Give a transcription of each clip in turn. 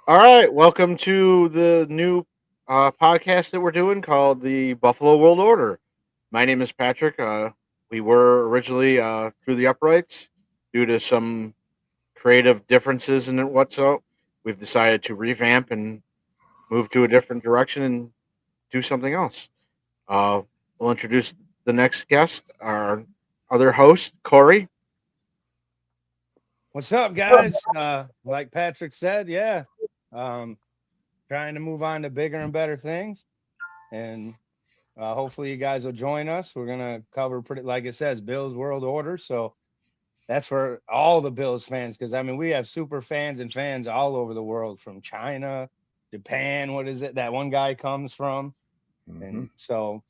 All right, welcome to the new podcast that we're doing called the Buffalo World Order. My name is Patrick. We were originally through the uprights due to some creative differences in what's so. We've decided to revamp and move to a different direction and do something else. Uh, we'll introduce the next guest, our other host, Corey. What's up, guys? Like Patrick said, yeah, um, trying to move on to bigger and better things, and hopefully you guys will join us. We're gonna cover pretty, like it says, Bills World Order. So that's for all the Bills fans, because I mean we have super fans and fans all over the world, from China, Japan. What is it that one guy comes from? Hmm. And so,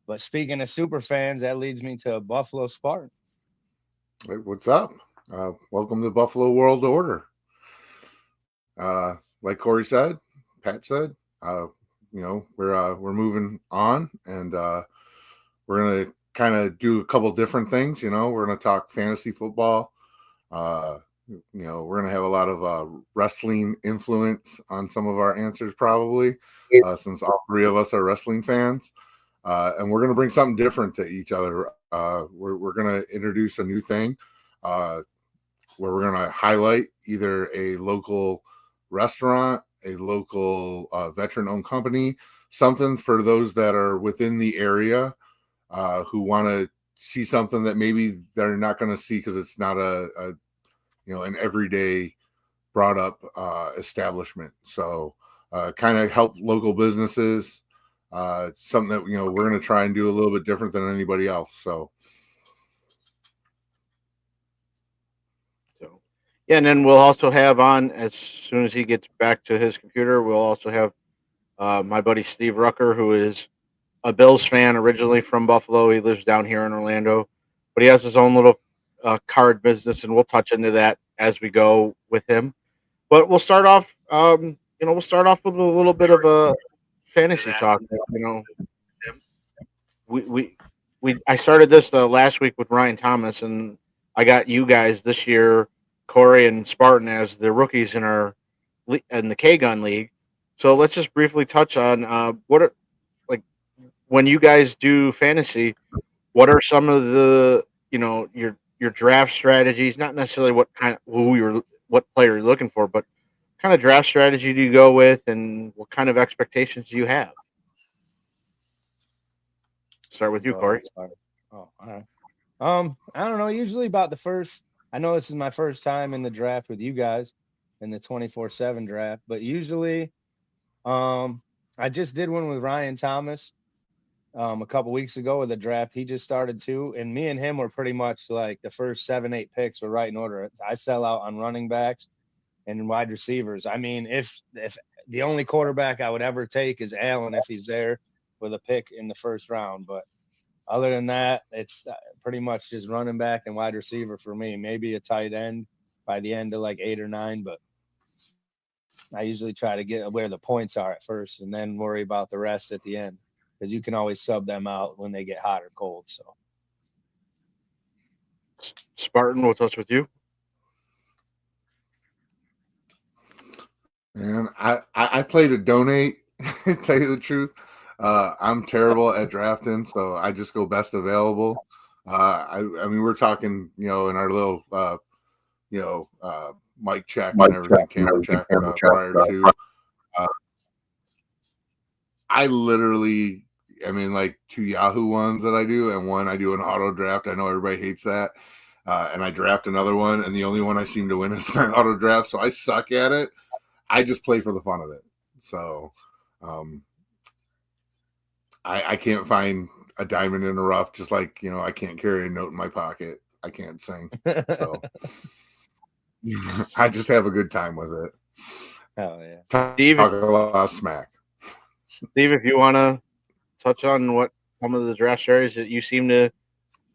but speaking of super fans, that leads me to Buffalo Spartans. Hey, what's up? Welcome to Buffalo World Order. Like Corey said, Pat said, uh, we're moving on, and we're gonna kind of do a couple different things. We're gonna talk fantasy football. Uh, we're gonna have a lot of wrestling influence on some of our answers, probably, since all three of us are wrestling fans. And we're going to bring something different to each other. We're going to introduce a new thing uh, where we're going to highlight either a local restaurant, a local veteran owned company, something for those that are within the area who want to see something that maybe they're not going to see because it's not an everyday brought up establishment. So kind of help local businesses. Something that we're going to try and do a little bit different than anybody else. So So, yeah, and then we'll also have on as soon as he gets back to his computer. We'll also have my buddy Steve Rucker, who is a Bills fan originally from Buffalo. He lives down here in Orlando, but he has his own little card business, and we'll touch into that as we go with him. But we'll start off, we'll start off with a little bit of a fantasy talk. We we, I started this last week with Ryan Thomas, and I got you guys this year, Corey and Spartan, as the rookies in our in the K Gun League. So let's just briefly touch on what are like when you guys do fantasy, what are some of the your draft strategies? Not necessarily what player you're looking for, but kind of draft strategy do you go with, and what kind of expectations do you have? Start with you, Go Corey. ahead, Spartan. Oh, all right. I don't know. Usually about the first. I know this is my first time in the draft with you guys in the 24/7 draft, but usually, um, I just did one with Ryan Thomas a couple weeks ago with the draft. He just started too, and me and him were pretty much like the first 7, 8 picks were right in order. I sell out on running backs and wide receivers. I mean, if the only quarterback I would ever take is Allen if he's there with a pick in the first round, but other than that, it's pretty much just running back and wide receiver for me. Maybe a tight end by the end of like 8 or 9, but I usually try to get where the points are at first and then worry about the rest at the end because you can always sub them out when they get hot or cold. So Spartan, we'll touch with you. and I play to donate. Tell you the truth, I'm terrible at drafting, so I just go best available. I mean, we're talking, in our little, mic check and everything, camera check prior to. Uh, I literally, I mean, like two Yahoo ones that I do, and one I do an auto draft. I know everybody hates that. And I draft another one, and the only one I seem to win is my auto draft. So I suck at it. I just play for the fun of it. So um, I can't find a diamond in the rough, just like, I can't carry a note in my pocket. I can't sing. So I just have a good time with it. hell yeah. Talk a Steve, lot of smack. Steve, if you want to touch on what some of the draft strategies that you seem to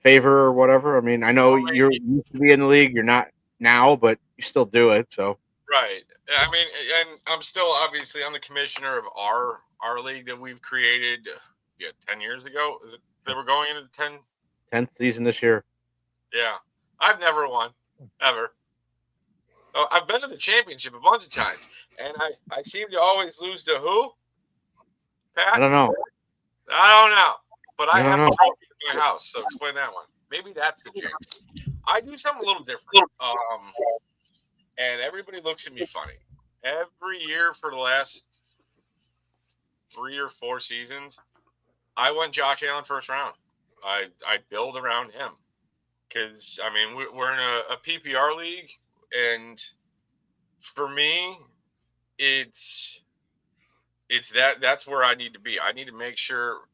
favor or whatever. I mean, I know you're used to be in the league. You're not now, but you still do it. So Right. I mean, and I'm still obviously I'm the commissioner of our league that we've created. Yeah, 10 years ago. Is it they were going into 10? 10th season this year. Yeah, I've never won ever. I've been to the championship a bunch of times, and I seem to always lose to who? Pat? I don't know. I don't know. But I I don't have know. a trophy in my house, so explain that one. Maybe that's the jinx. I do something a little different. And everybody looks at me funny. Every year for the last 3 or 4 seasons, I went Josh Allen first round. I build around him because I mean we're in a PPR league, and for me, it's that's where I need to be. I need to make sure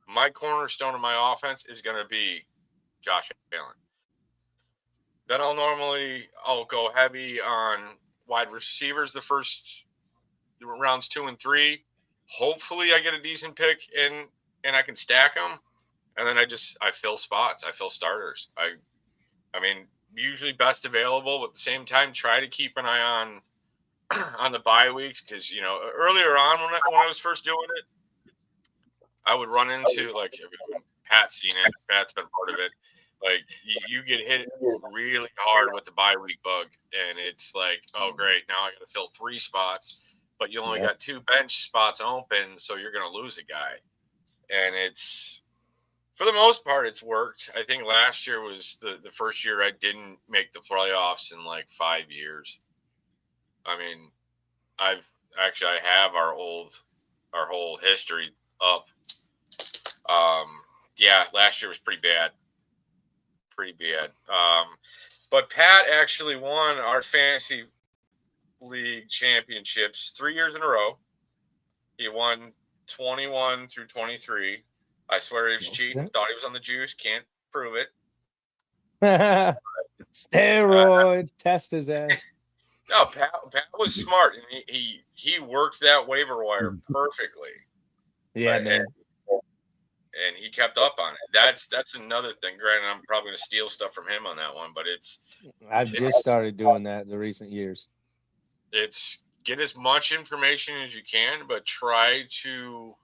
my cornerstone of my offense is going to be Josh Allen. Then I'll go heavy on wide receivers the first rounds 2 and 3. Hopefully, I get a decent pick and I can stack them. And then I fill spots. I fill starters. I mean, usually best available, but at the same time, try to keep an eye on the bye weeks because earlier on when I was first doing it, I would run into like Pat's seen it. Pat's been part of it. Like you get hit really hard with the bye week bug, and it's like, oh great, now I got to fill 3 spots, but you only got 2 bench spots open, so you're gonna lose a guy. And it's for the most part it's worked. I think last year was the first year I didn't make the playoffs in like 5 years. I mean, I have our whole history up. Yeah, last year was pretty bad. But Pat actually won our fantasy league championships 3 years in a row. He won 21 through 23. I swear he was cheating. Thought he was on the juice. Can't prove it. Steroids, test his ass. No, Pat was smart, and he worked that waiver wire perfectly. Yeah, man. And he kept up on it. That's another thing. Granted, I'm probably going to steal stuff from him on that one, but I've just started doing that in the recent years. It's get as much information as you can, but try to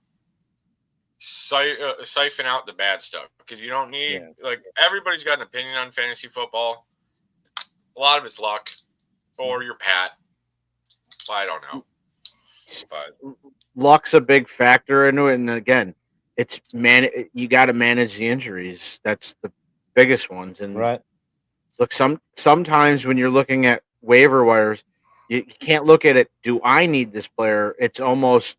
siphon out the bad stuff because you don't need like everybody's got an opinion on fantasy football. A lot of it's luck or your Pat. I don't know, but luck's a big factor into it, and again, it's you got to manage the injuries. That's the biggest ones. And right. Look, sometimes when you're looking at waiver wires, you can't look at it. Do I need this player? It's almost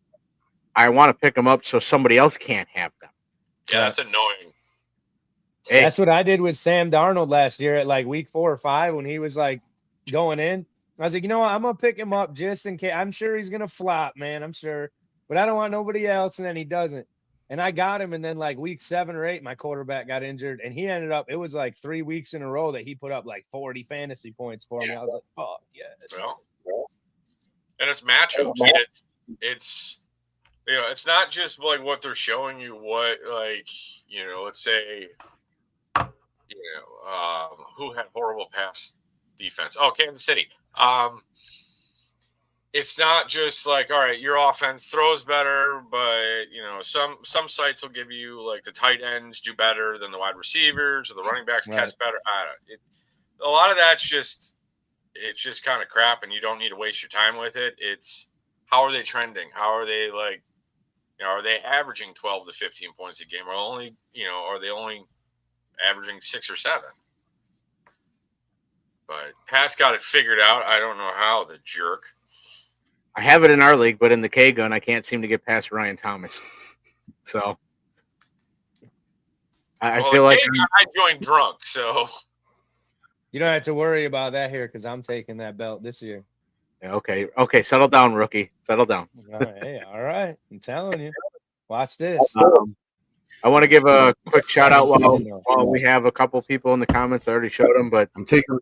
I want to pick them up so somebody else can't have them. Yeah, that's annoying. Hey. That's what I did with Sam Darnold last year at like week 4 or 5 when he was like going in. I was like, you know what? I'm gonna pick him up just in case. I'm sure he's gonna flop, man. I'm sure, but I don't want nobody else. And then he doesn't. And I got him, and then like week 7 or 8, my quarterback got injured, and he ended up. It was like 3 weeks in a row that he put up like 40 fantasy points for me. I was like, "Fuck yes." Well, and it's matchups. It's it's not just like what they're showing you. What let's say, who had horrible pass defense? Oh, Kansas City. It's not just like, all right, your offense throws better, but some sites will give you like the tight ends do better than the wide receivers or the running backs catch better. A lot of that's just kind of crap, and you don't need to waste your time with it. It's how are they trending? How are they like? Are they averaging 12 to 15 points a game, or are they only averaging 6 or 7? But Pat's got it figured out. I don't know how, the jerk. I have it in our league, but in the K gun, I can't seem to get past Ryan Thomas. So I feel like I joined drunk, so you don't have to worry about that here because I'm taking that belt this year. Yeah, okay. Settle down, rookie. Settle down. Hey, all right. I'm telling you. Watch this. I want to give a quick shout out while we have a couple people in the comments. I already showed them, but I'm taking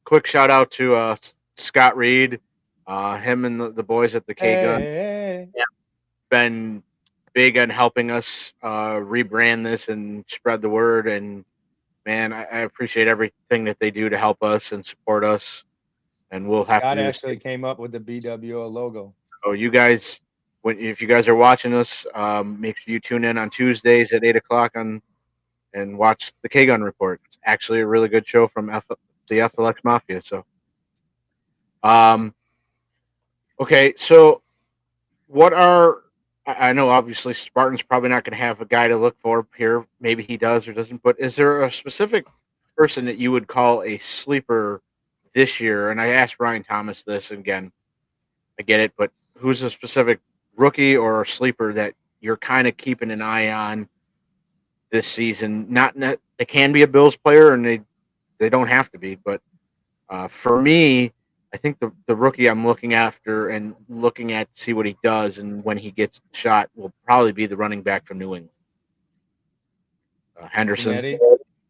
quick shout out to Scott Reed, him and the boys at the K Gun. Been big on helping us rebrand this and spread the word. And man, I appreciate everything that they do to help us and support us. And we'll have Scott to actually came up with the BWO logo. So you guys, if you guys are watching us, make sure you tune in on Tuesdays at 8:00 and watch the K Gun Report. It's actually a really good show from the FLX Mafia. So Okay, so what are I know obviously Spartan's probably not going to have a guy to look for here. Maybe he does or doesn't. But is there a specific person that you would call a sleeper this year? And I asked Ryan Thomas this, and again, I get it, but who's a specific rookie or sleeper that you're kind of keeping an eye on this season? Not they can be a Bills player, and they don't have to be, but for me, I think the rookie I'm looking after and looking at to see what he does and when he gets the shot will probably be the running back from New England, Henderson. Cincinnati?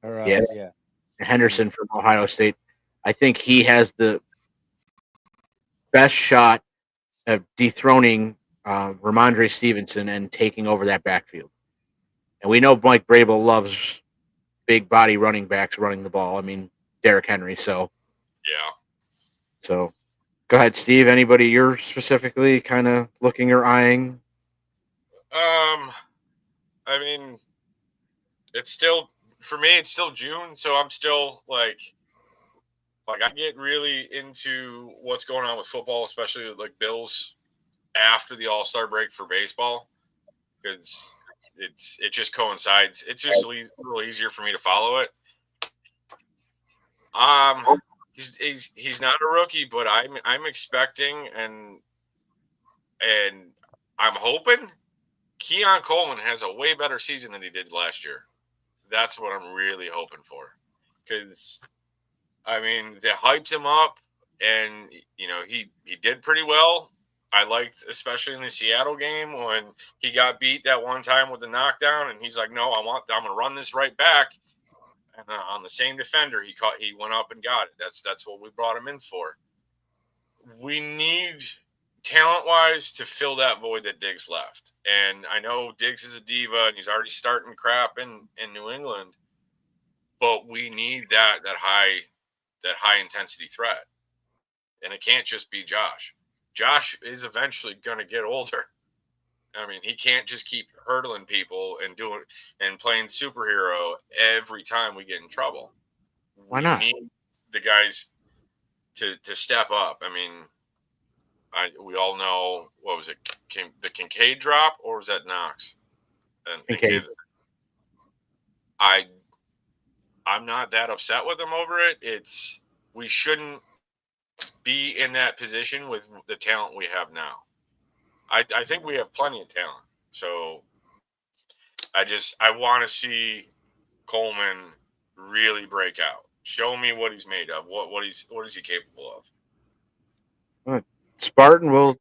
Or, Yeah, yeah. Henderson from Ohio State. I think he has the best shot of dethroning Ramondre Stevenson and taking over that backfield. And we know Mike Vrabel loves big body running backs running the ball. I mean, Derrick Henry. So Yeah. go ahead, Steve. Anybody you're specifically kind of looking or eyeing? I mean, it's still for me. It's still June, so I'm still like I get really into what's going on with football, especially with, like, Bills after the All-Star break for baseball, because it just coincides. It's just a little easier for me to follow it. He's not a rookie, but I'm expecting and I'm hoping Keon Coleman has a way better season than he did last year. That's what I'm really hoping for, because I mean they hyped him up, and he did pretty well. I liked, especially in the Seattle game, when he got beat that one time with the knockdown, and he's like, "No, I'm going to run this right back." And on the same defender, he went up and got it. That's what we brought him in for. We need, talent-wise, to fill that void that Diggs left. And I know Diggs is a diva, and he's already starting crap in New England, but we need that high intensity threat, and it can't just be Josh. Josh is eventually going to get older. I mean, he can't just keep hurdling people and playing superhero every time we get in trouble. Why not? We need the guys to step up. I mean, we all know, what was it, the Kincaid drop, or was that Knox? And Kincaid. I'm not that upset with him over it. We shouldn't be in that position with the talent we have now. I think we have plenty of talent. So I want to see Coleman really break out. Show me what he's made of. What is he capable of? Spartan will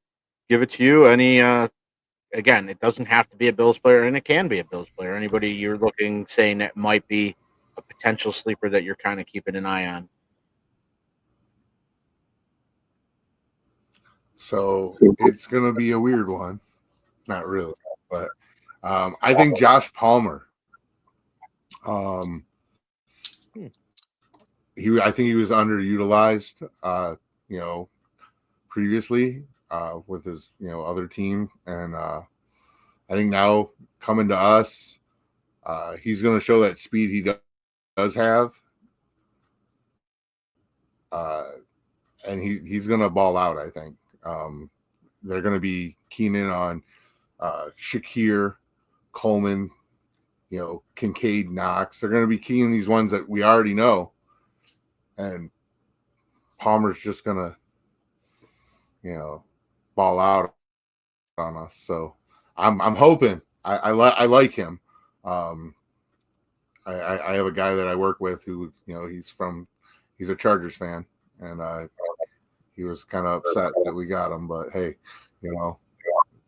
give it to you. Any again, it doesn't have to be a Bills player, and it can be a Bills player. Anybody you're looking, saying that might be a potential sleeper that you're kind of keeping an eye on. So it's going to be a weird one. Not really, but I think Josh Palmer. I think he was underutilized, previously with his, other team. And I think now coming to us, he's going to show that speed he does have. And he's going to ball out, I think. They're going to be keen in on Shakir, Coleman, Kincaid, Knox. They're going to be keen in these ones that we already know. And Palmer's just going to, ball out on us. So I'm hoping. I like him. I have a guy that I work with who, he's a Chargers fan, and he was kind of upset that we got him, but hey,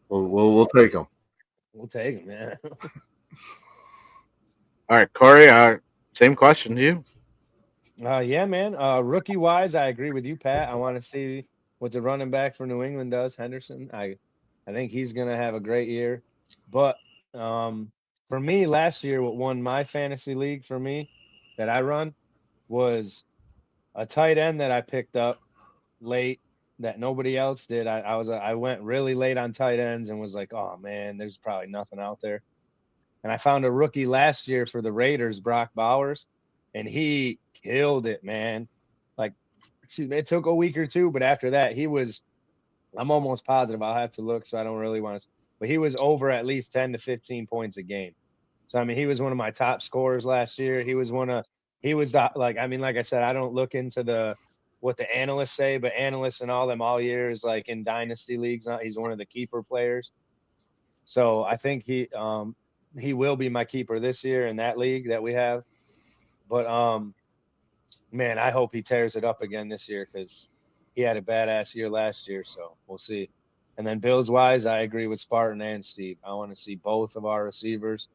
we'll take him. We'll take him, man. All right, Corey. Same question to you. Yeah, man. Rookie wise, I agree with you, Pat. I want to see what the running back for New England does, Henderson. I think he's gonna have a great year. But for me, last year, what won my fantasy league for me that I run was a tight end that I picked up late that nobody else did. I went really late on tight ends and was like, oh man, there's probably nothing out there. And I found a rookie last year for the Raiders, Brock Bowers, and he killed it, man. Like it took a week or two, but after that, I'm almost positive. I'll have to look, so I don't really want to. But he was over at least 10 to 15 points a game. So I mean, he was one of my top scorers last year. He was like I said, I don't look into what the analysts say, but analysts and all them all years, like in dynasty leagues, he's one of the keeper players. So I think he will be my keeper this year in that league that we have. But man, I hope he tears it up again this year because he had a badass year last year. So we'll see. And then Bills wise, I agree with Spartan and Steve. I want to see both of our receivers,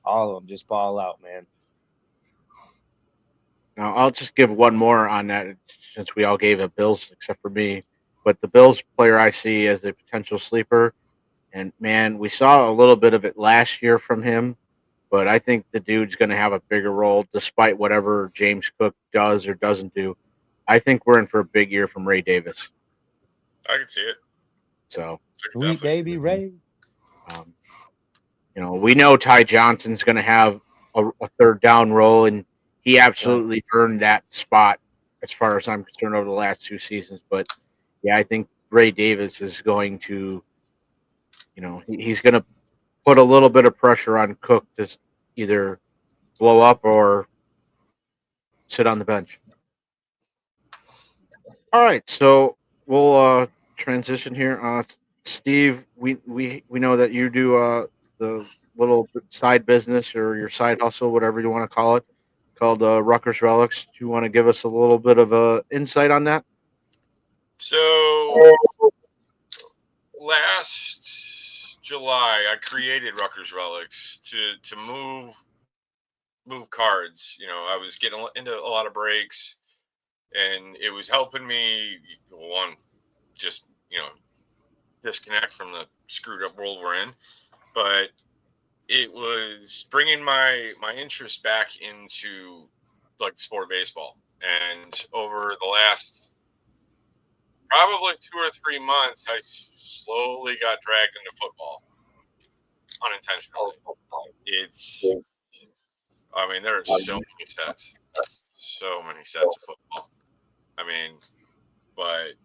all of them, just ball out, man. Now, I'll just give one more on that since we all gave a Bills except for me. But the Bills player I see as a potential sleeper, and man, we saw a little bit of it last year from him, but I think the dude's going to have a bigger role despite whatever James Cook does or doesn't do. I think we're in for a big year from Ray Davis. I can see it. So, Sweet baby Ray. We know Ty Johnson's going to have a third down role, and he absolutely earned that spot as far as I'm concerned over the last 2 seasons. But yeah, I think Ray Davis is going to, he's going to put a little bit of pressure on Cook to either blow up or sit on the bench. All right, so we'll transition here. Steve, we know that you do the little side business or your side hustle, whatever you want to call it, called Rutgers Relics. Do you want to give us a little bit of insight on that? So last July, I created Rutgers Relics to move cards. I was getting into a lot of breaks, and it was helping me just disconnect from the screwed up world we're in, but it was bringing my interest back into like the sport of baseball. And over the last probably 2 or 3 months, I slowly got dragged into football unintentionally. There are so many sets of football. But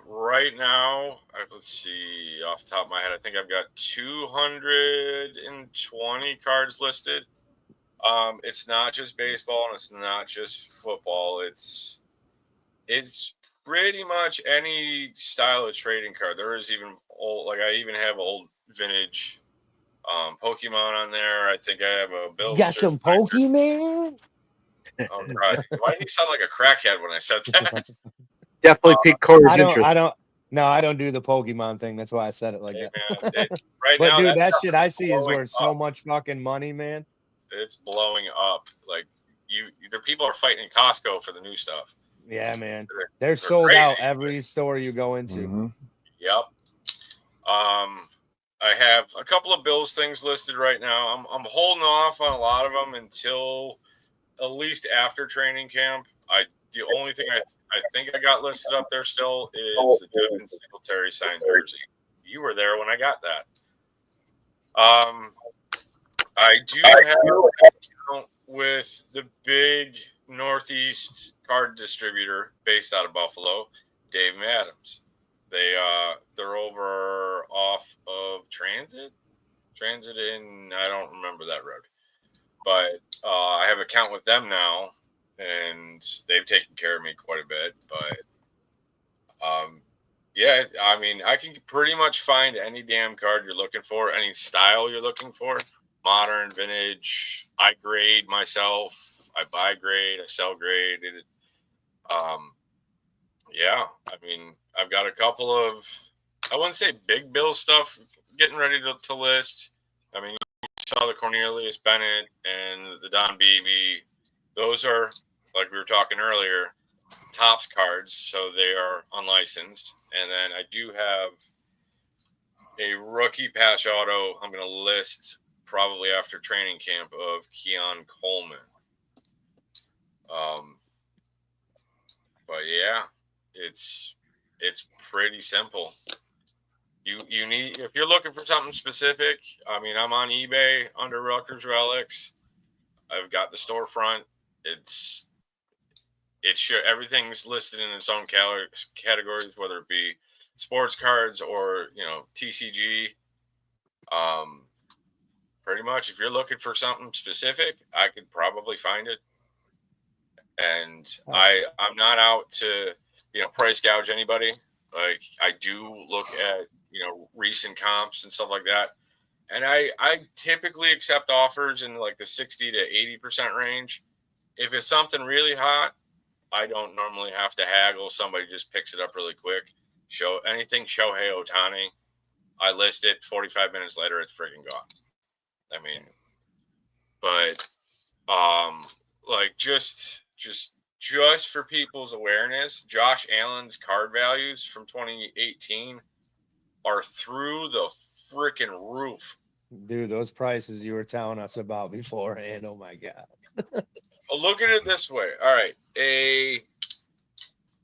right now, let's see, off the top of my head, I think I've got 220 cards listed. It's not just baseball and it's not just football. It's pretty much any style of trading card. There is even I even have old vintage Pokemon on there. I think I have a Bill. Got some Pokemon? Oh, God. Why did he sound like a crackhead when I said that? Definitely piqued Corey's interest. I don't do the Pokemon thing. That's why I said it like that. Man, but dude, that shit I see is worth so much fucking money, man. It's blowing up. Like people are fighting in Costco for the new stuff. Yeah, man. They're sold crazy. out every store you go into. Mm-hmm. Yep. I have a couple of Bills things listed right now. I'm holding off on a lot of them until at least after training camp. The only thing I think I got listed up there still is the Devin Singletary signed jersey. You were there when I got that. I do have an account with the big Northeast card distributor based out of Buffalo, Dave Adams. They're over off of Transit in, I don't remember that road, but I have an account with them now, and they've taken care of me quite a bit. But yeah, I can pretty much find any damn card you're looking for, any style you're looking for. Modern, vintage. I grade myself. I buy grade. I sell grade. Yeah, I've got a couple of, I wouldn't say big bill stuff getting ready to list. You saw the Cornelius Bennett and the Don Beebe. Those are, like we were talking earlier, Topps cards, so they are unlicensed. And then I do have a rookie patch auto I'm going to list probably after training camp of Keon Coleman. But yeah, it's pretty simple. You need, if you're looking for something specific, I'm on eBay under Rutgers Relics. I've got the storefront. everything's listed in its own categories, whether it be sports cards or TCG. Pretty much, if you're looking for something specific, I could probably find it. And I'm not out to price gouge anybody. Like, I do look at recent comps and stuff like that, and I typically accept offers in like the 60 to 80% range. If it's something really hot, I don't normally have to haggle. Somebody just picks it up really quick. Anything Shohei Ohtani, I list it. 45 minutes later, it's freaking gone. I mean, but like just for people's awareness, Josh Allen's card values from 2018 are through the freaking roof. Dude, those prices you were telling us about beforehand, oh my God. Look at it this way. All right. A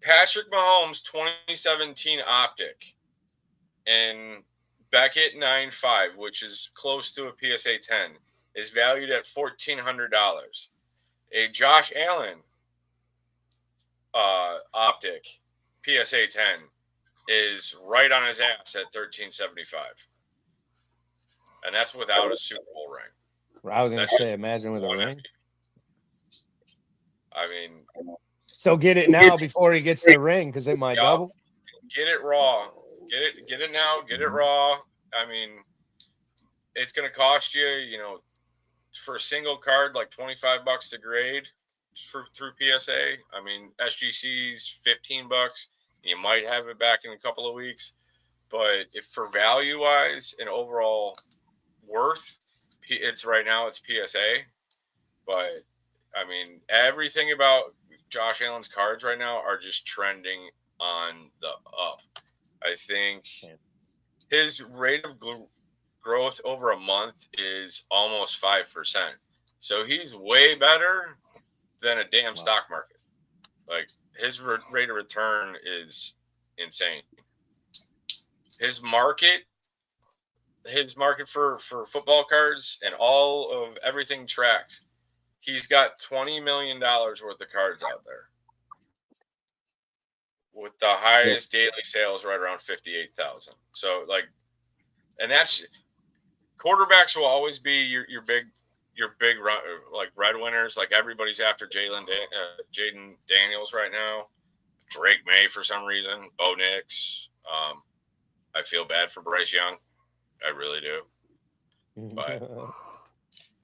Patrick Mahomes 2017 optic in Beckett 9.5, which is close to a PSA 10, is valued at $1,400. A Josh Allen optic PSA 10 is right on his ass at $1,375. And that's without a Super Bowl ring. I was going to say, imagine with a ring. I mean, so get it now before he gets the ring, because it might double. Get it raw. Get it now. Get it raw. I mean, it's going to cost you, for a single card, like $25 to grade through PSA. I mean, SGC's $15. You might have it back in a couple of weeks, but if for value wise and overall worth, it's right now it's PSA. But I mean, everything about Josh Allen's cards right now are just trending on the up. I think his rate of growth over a month is almost 5%. So he's way better than a damn stock market. Like, his rate of return is insane. His market for football cards and all of everything tracked, he's got $20 million worth of cards out there, with the highest daily sales right around 58,000. So, like, and that's, quarterbacks will always be your big like red winners. Like, everybody's after Jaden Daniels right now, Drake May for some reason, Bo Nix. I feel bad for Bryce Young, I really do. But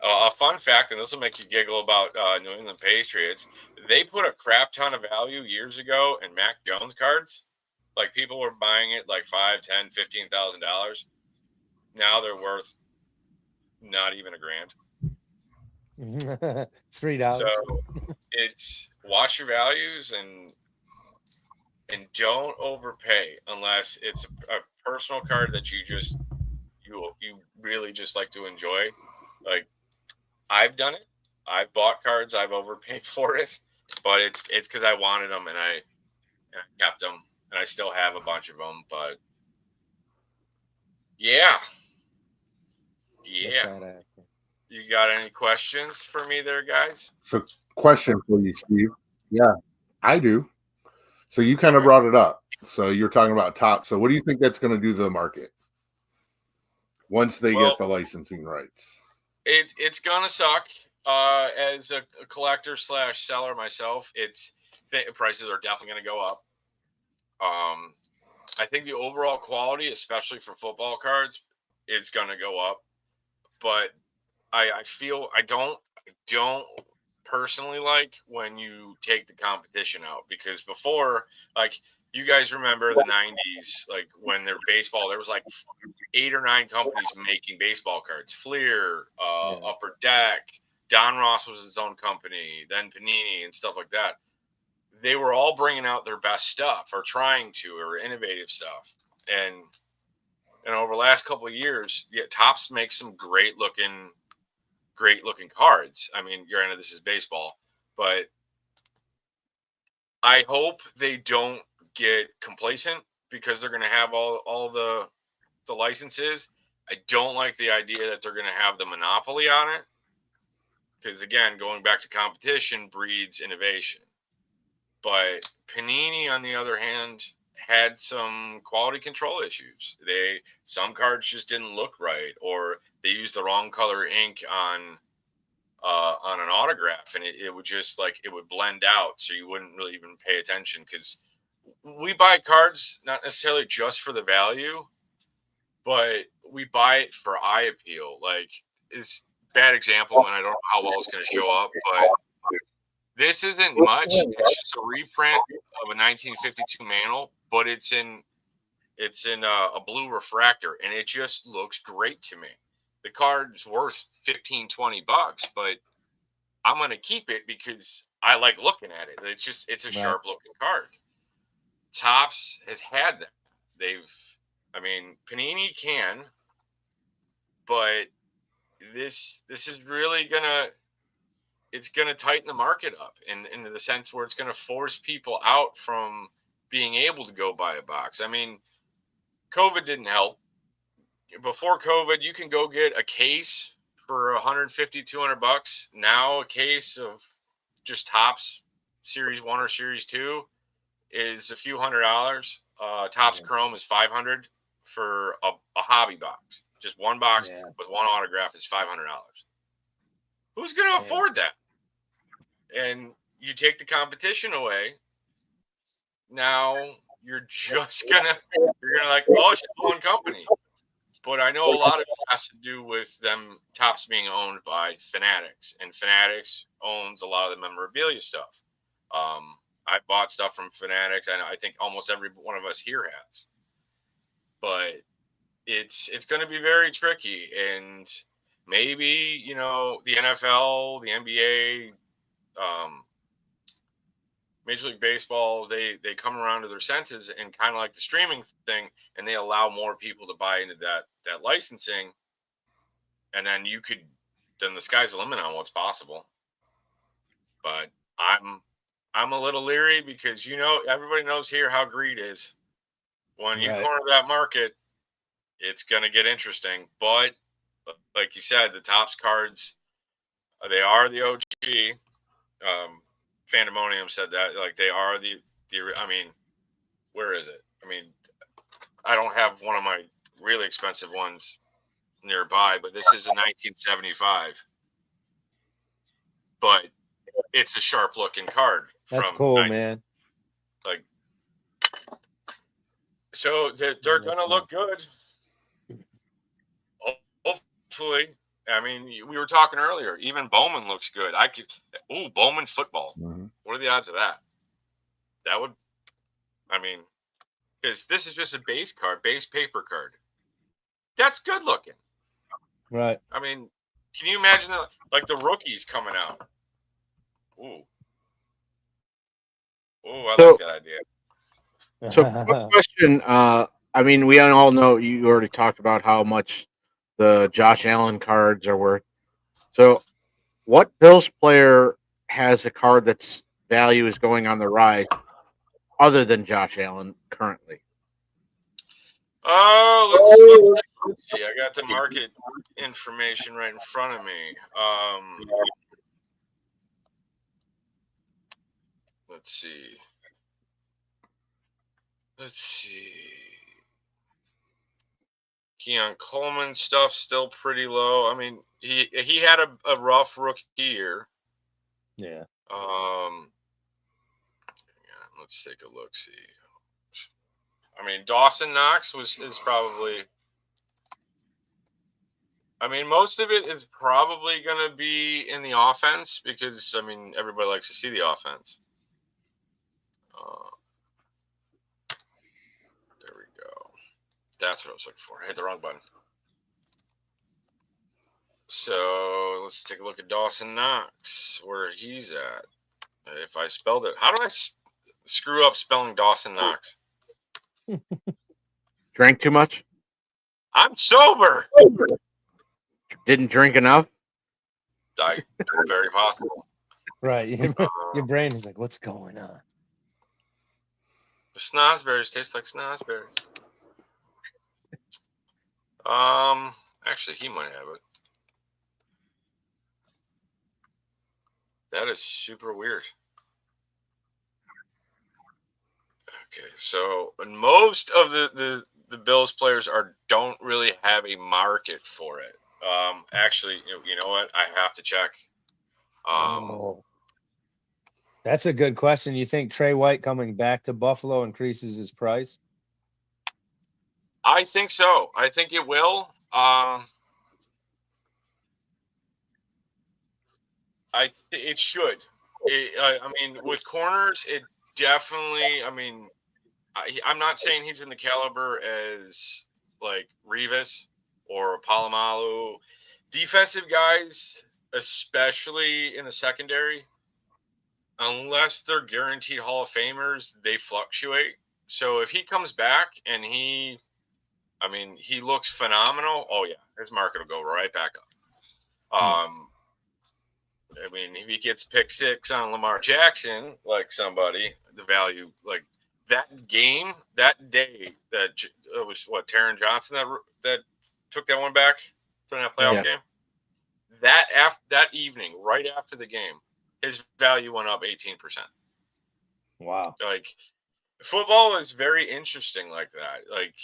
a fun fact, and this will make you giggle about New England Patriots, they put a crap ton of value years ago in Mac Jones cards. Like, people were buying it like $5,000, $10,000, $15,000. Now they're worth not even $1,000. $3. So it's watch your values and don't overpay unless it's a personal card that you really just like to enjoy. Like, I've done it. I've bought cards. I've overpaid for it, but it's because I wanted them and I kept them, and I still have a bunch of them. But yeah. You got any questions for me there, guys? So, question for you, Steve. Yeah, I do. So you kind of brought it up. So you're talking about top. So what do you think that's going to do to the market once they get the licensing rights? It's gonna suck. As a collector / seller myself, prices are definitely gonna go up. I think the overall quality, especially for football cards, is gonna go up. But I feel I don't personally like when you take the competition out, because before, like, you guys remember the 90s, like when there was like 8 or 9 companies making baseball cards. Fleer, Upper Deck, Don Ross was his own company, then Panini and stuff like that. They were all bringing out their best stuff, or trying to, or innovative stuff. And over the last couple of years, Topps makes some great looking cards. I mean, granted, this is baseball, but I hope they don't get complacent, because they're going to have all the licenses. I don't like the idea that they're going to have the monopoly on it, because, again, going back to competition breeds innovation. But Panini, on the other hand, had some quality control issues. Some cards just didn't look right, or they used the wrong color ink on an autograph, and it would just it would blend out, so you wouldn't really even pay attention. Because we buy cards not necessarily just for the value, but we buy it for eye appeal. Like, it's bad example, and I don't know how well it's going to show up, but this isn't much. It's just a reprint of a 1952 Mantle, but it's in a blue refractor, and it just looks great to me. The card's worth $15-20, but I'm gonna keep it because I like looking at it. It's a Right. sharp looking card. Topps has had that. Panini can, but this is really gonna tighten the market up in the sense where it's gonna force people out from being able to go buy a box. I mean, COVID didn't help. Before COVID, you can go get a case for $150-200. Now a case of just Topps Series 1 or Series 2 is a few $100. Topps Yeah. Chrome is $500 for a hobby box. Just one box Yeah. with one autograph is $500. Who's going to afford that? And you take the competition away. Now you're gonna like, oh, it's one company. But I know a lot of it has to do with them Topps being owned by Fanatics, and Fanatics owns a lot of the memorabilia stuff. I bought stuff from Fanatics, and I think almost every one of us here has. But it's going to be very tricky, and maybe the NFL, the NBA, Major League Baseball, they come around to their senses, and kind of like the streaming thing, and they allow more people to buy into that licensing, and then the sky's the limit on what's possible. But I'm a little leery because everybody knows here how greed is. When you Right. corner that market, it's gonna get interesting. But like you said, the Topps cards, they are the OG. Fandemonium said that, like, they are the. I mean, where is it? I mean, I don't have one of my really expensive ones nearby, but this is a 1975. But it's a sharp looking card. That's from cool, man. Like, so they're gonna look good. Hopefully. I mean, we were talking earlier. Even Bowman looks good. Bowman football. Mm-hmm. What are the odds of that? That would, because this is just a base paper card. That's good looking. Right. I mean, can you imagine that? Like the rookies coming out. Ooh, I like that idea. So, quick question. We all know you already talked about how much the Josh Allen cards are worth. So, what Bills player has a card that's value is going on the rise, other than Josh Allen currently? Let's see. I got the market information right in front of me. Let's see. Keon Coleman stuff still pretty low. I mean, he had a rough rookie year. Yeah. Let's take a look. See. I mean, Dawson Knox is probably. I mean, most of it is probably going to be in the offense because, everybody likes to see the offense. There we go. That's what I was looking for. I hit the wrong button. So let's take a look at Dawson Knox, where he's at. If I spelled it, how do I screw up spelling Dawson Knox? Drank too much? I'm sober. Didn't drink enough? Very possible. Right. Your brain is like, what's going on? The snozberries taste like snozberries. Actually, he might have it. That is super weird. Okay, so most of the Bills players don't really have a market for it. Actually, you know what? I have to check. That's a good question. You think Trey White coming back to Buffalo increases his price? I think so. I think it will. It should. I mean, with corners, it definitely. I mean, I'm not saying he's in the caliber as like Revis or Palomalu. Defensive guys, especially in the secondary, unless they're guaranteed Hall of Famers, they fluctuate. So if he comes back and he looks phenomenal, oh yeah, his market will go right back up. I mean, if he gets pick 6 on Lamar Jackson, like somebody, the value, like that game, that day, that it was Taron Johnson that took that one back from that playoff game. That evening, right after the game, his value went up 18%. Wow. Like football is very interesting like that. Like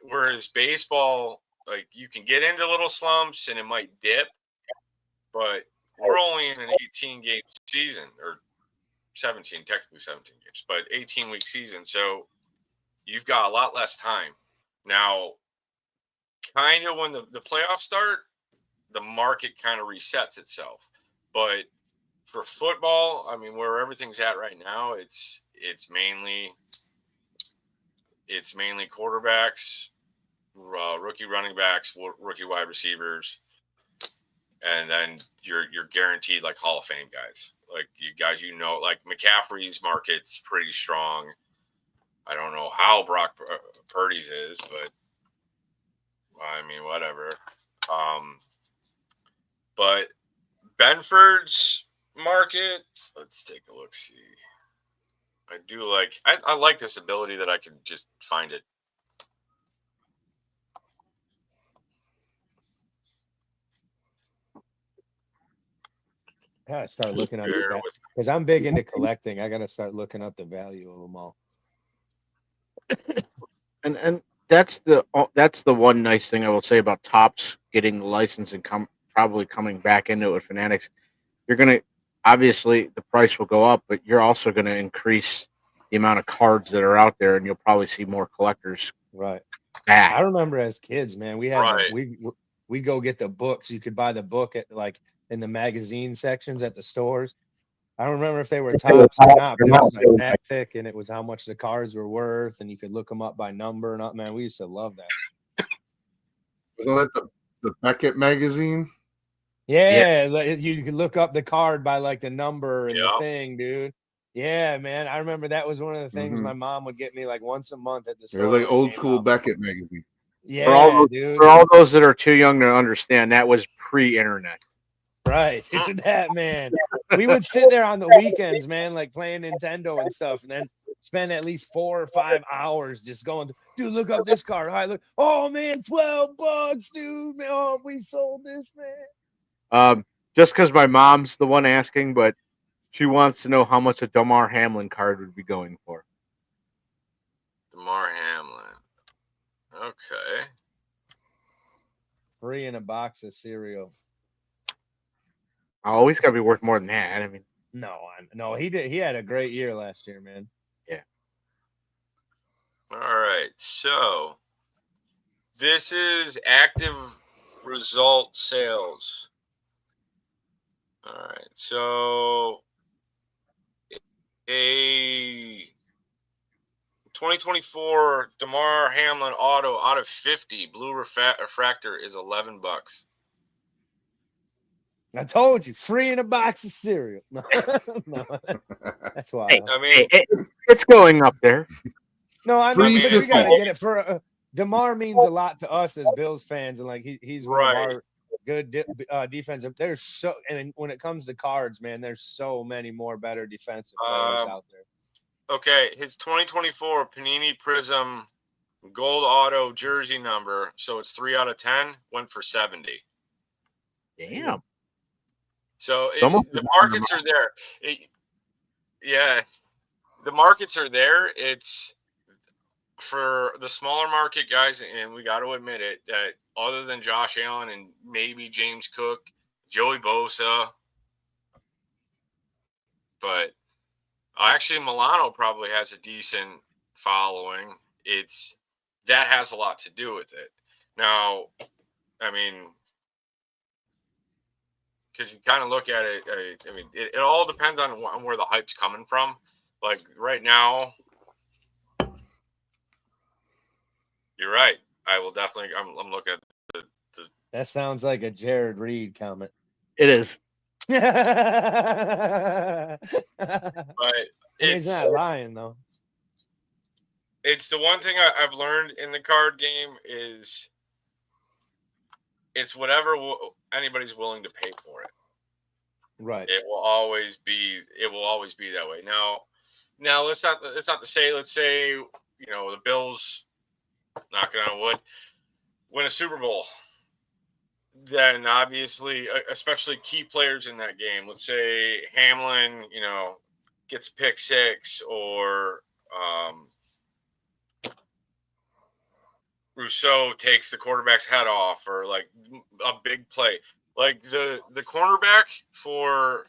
whereas baseball, like you can get into little slumps and it might dip, but we're only in an 18-game season, or 17, technically 17 games, but 18-week season. So you've got a lot less time. Now, kind of when the playoffs start, the market kind of resets itself. But for football, I mean, where everything's at right now, it's mainly quarterbacks, rookie running backs, rookie wide receivers, and then you're guaranteed like Hall of Fame guys. Like you guys, like McCaffrey's market's pretty strong. I don't know how Brock Purdy's is, but I mean, whatever. But Benford's market, let's take a look. See, I like this ability that I can just find it. I gotta start looking up because I'm big into collecting. I gotta start looking up the value of them all. And that's the one nice thing I will say about Topps getting the license and probably coming back into it with Fanatics. You're gonna obviously the price will go up, but you're also gonna increase the amount of cards that are out there, and you'll probably see more collectors. Right. Back. I remember as kids, man, we had we go get the books. You could buy the book at like in the magazine sections at the stores. I don't remember if they were Topps or not, but it was like that thick, and it was how much the cards were worth, and you could look them up by number. And man, we used to love that. Wasn't that the Beckett magazine? Yeah, you could look up the card by like the number and the thing, dude. Yeah, man, I remember that was one of the things my mom would get me like once a month at the store. It was like old school Beckett magazine. Yeah, dude. For all those that are too young to understand, that was pre-internet. Right, that man. We would sit there on the weekends, man, like playing Nintendo and stuff, and then spend at least 4 or 5 hours just going, dude, look up this card. All right, look. Oh man, $12, dude. Oh, we sold this, man. Just because my mom's the one asking, but she wants to know how much a Damar Hamlin card would be going for. Damar Hamlin. Okay. Free in a box of cereal. Oh, he's got to be worth more than that. I mean, no, he did. He had a great year last year, man. Yeah. All right, so this is active result sales. All right, so a 2024 Damar Hamlin auto out of 50 blue refractor is $11. I told you, free in a box of cereal. No, that's why. Hey, I mean, it's going up there. No, I mean, but we gotta get it for Damar means a lot to us as Bills fans, and like he's one of our good defensive. There's so, and when it comes to cards, man, there's so many more better defensive players out there. Okay, his 2024 Panini Prism gold auto jersey number, so it's 3 out of 10, went for 70. Damn. So the markets are there. the markets are there. It's for the smaller market guys, and we got to admit it, that other than Josh Allen and maybe James Cook, Joey Bosa, but actually Milano probably has a decent following. That has a lot to do with it. Now, I mean, because you kind of look at it, I mean, it all depends on where the hype's coming from. Like right now, you're right. I will definitely. I'm looking at the. That sounds like a Jared Reed comment. It is. I But mean, he's not lying though. It's the one thing I've learned in the card game is it's whatever anybody's willing to pay for it. Right. It will always be that way. Now let's not say the Bills, knocking on wood, win a Super Bowl. Then obviously, especially key players in that game. Let's say Hamlin, gets pick six, or Rousseau takes the quarterback's head off, or like a big play. Like the cornerback for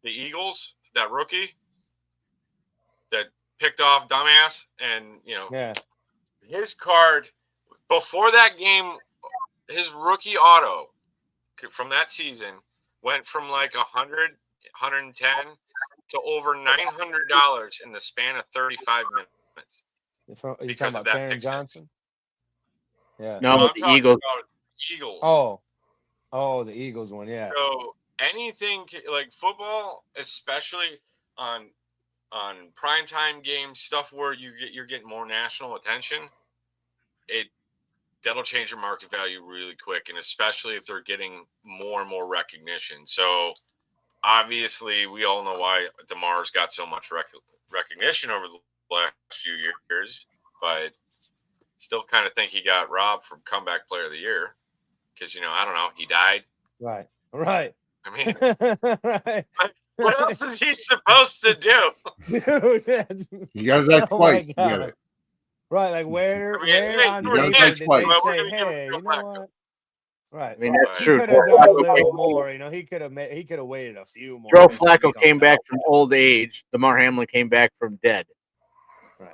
the Eagles, that rookie that picked off dumbass, and his card before that game, his rookie auto from that season went from like 100, 110 to over $900 in the span of 35 minutes. You talking about Taron Johnson? Yeah. No, the Eagles. Eagles. Oh, the Eagles one, yeah. So anything like football, especially on primetime games, stuff where you're getting more national attention, that'll change your market value really quick, and especially if they're getting more and more recognition. So obviously, we all know why DeMar's got so much recognition over the last few years, but still kind of think he got robbed from comeback player of the year because, I don't know, he died. Right. I mean, right. what else is he supposed to do? Dude, you got it twice. You got it. Right, like where on did paper they did twice. they say, hey, you know what? Right. I mean, that's He true. could have done a little more. He could have waited a few more. Joe Flacco came back from old age. DeMar Hamlin came back from dead. Right.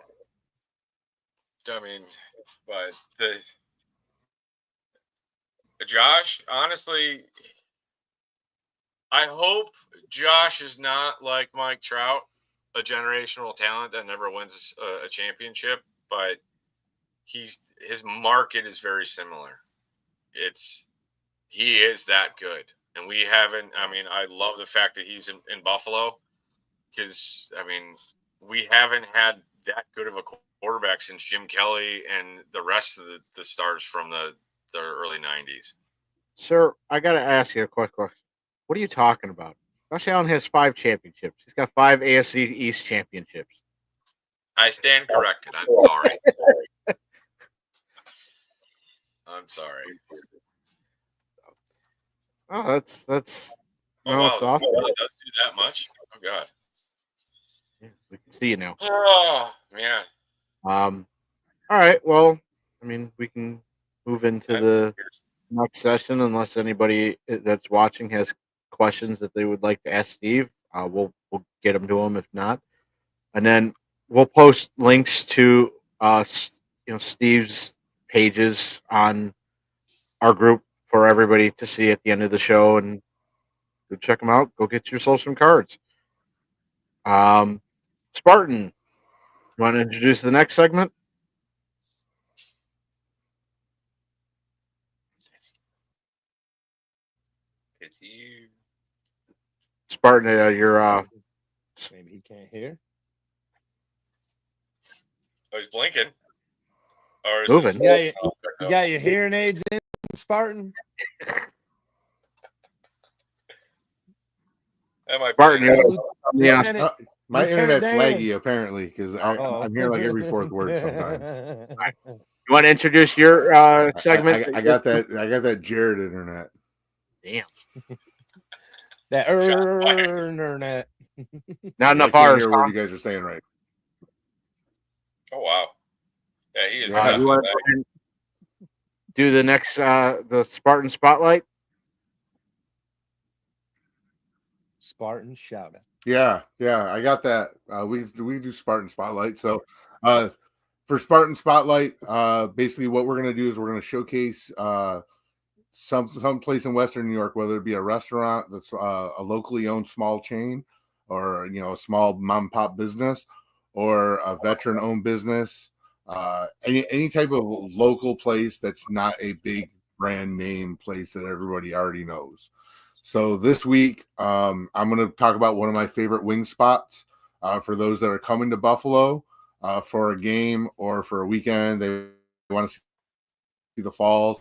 I mean, but the Josh, honestly, I hope Josh is not like Mike Trout, a generational talent that never wins a championship, but his market is very similar. He is that good, and we haven't. I mean, I love the fact that he's in Buffalo, because we haven't had that good of a quarterback since Jim Kelly and the rest of the stars from the early 90s. Sir, I got to ask you a quick question. What are you talking about? Josh Allen has 5 championships. He's got 5 AFC East championships. I stand corrected. I'm sorry. I'm sorry. Oh, that's. Oh, No, wow. it's awesome. It really does do that much? Oh, God. Yeah, we can see you now. Oh, man. All right. Well, we can move into the next session unless anybody that's watching has questions that they would like to ask Steve. We'll get them to him if not, and then we'll post links to Steve's pages on our group for everybody to see at the end of the show, and go check them out. Go get yourself some cards. Spartan, you want to introduce the next segment? It's you. Spartan, you're maybe he can't hear. Oh, he's blinking. Or is moving. You got your hearing aids in, Spartan? That might Spartan, Lieutenant- My Lieutenant internet's Dan. laggy apparently because I'm hearing like every fourth word sometimes. you want to introduce your segment? I got that Jared internet. Damn. That internet. Not I enough can't R's. hear what you guys are saying right. Oh wow. Yeah, he is Yeah. You definitely want back. to do the next the Spartan Spotlight? Spartan shout out. Yeah, I got that. We do Spartan Spotlight. So for Spartan Spotlight, basically what we're gonna do is we're gonna showcase some place in Western New York, whether it be a restaurant that's a locally owned small chain, or a small mom and pop business, or a veteran owned business, any type of local place that's not a big brand name place that everybody already knows. So this week, I'm going to talk about one of my favorite wing spots for those that are coming to Buffalo for a game or for a weekend. They want to see the falls.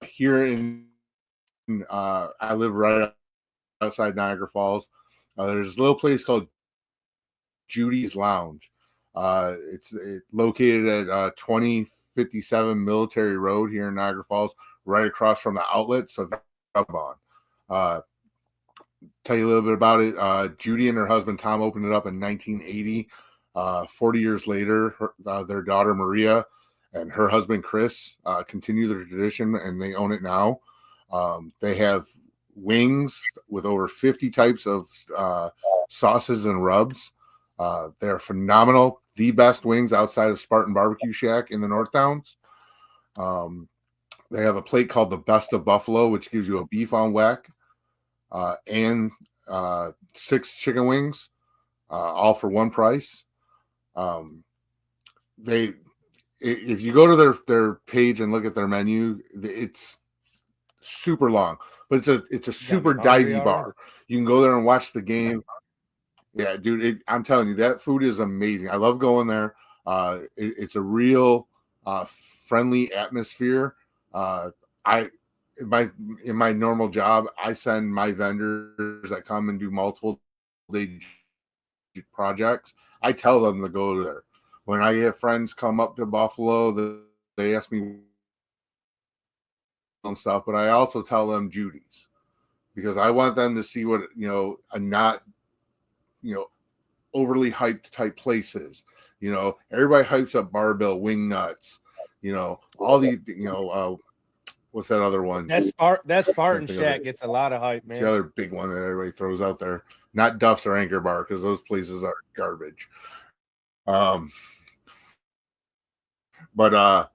Here in I live right outside Niagara Falls. There's a little place called Judy's Lounge. It's located at 2057 Military Road here in Niagara Falls, right across from the outlet. So come on. Tell you a little bit about it. Judy and her husband Tom opened it up in 1980. 40 years later, their daughter Maria and her husband Chris continue their tradition, and they own it now. They have wings with over 50 types of sauces and rubs. They're phenomenal. The best wings outside of Spartan Barbecue Shack in the North Towns. They have a plate called the Best of Buffalo, which gives you a beef on whack and 6 chicken wings, all for one price. If you go to their page and look at their menu, it's super long, but it's a super divey bar. You can go there and watch the game. Yeah, dude, I'm telling you, that food is amazing. I love going there. It's a real friendly atmosphere. In my normal job, I send my vendors that come and do multiple day projects. I tell them to go there. When I have friends come up to Buffalo, they ask me and stuff, but I also tell them Judy's, because I want them to see what a not overly hyped type places. Everybody hypes up Barbell, Wing Nuts, all the what's that other one? That Spartan Shack gets a lot of hype, man. It's the other big one that everybody throws out there. Not Duff's or Anchor Bar, because those places are garbage. But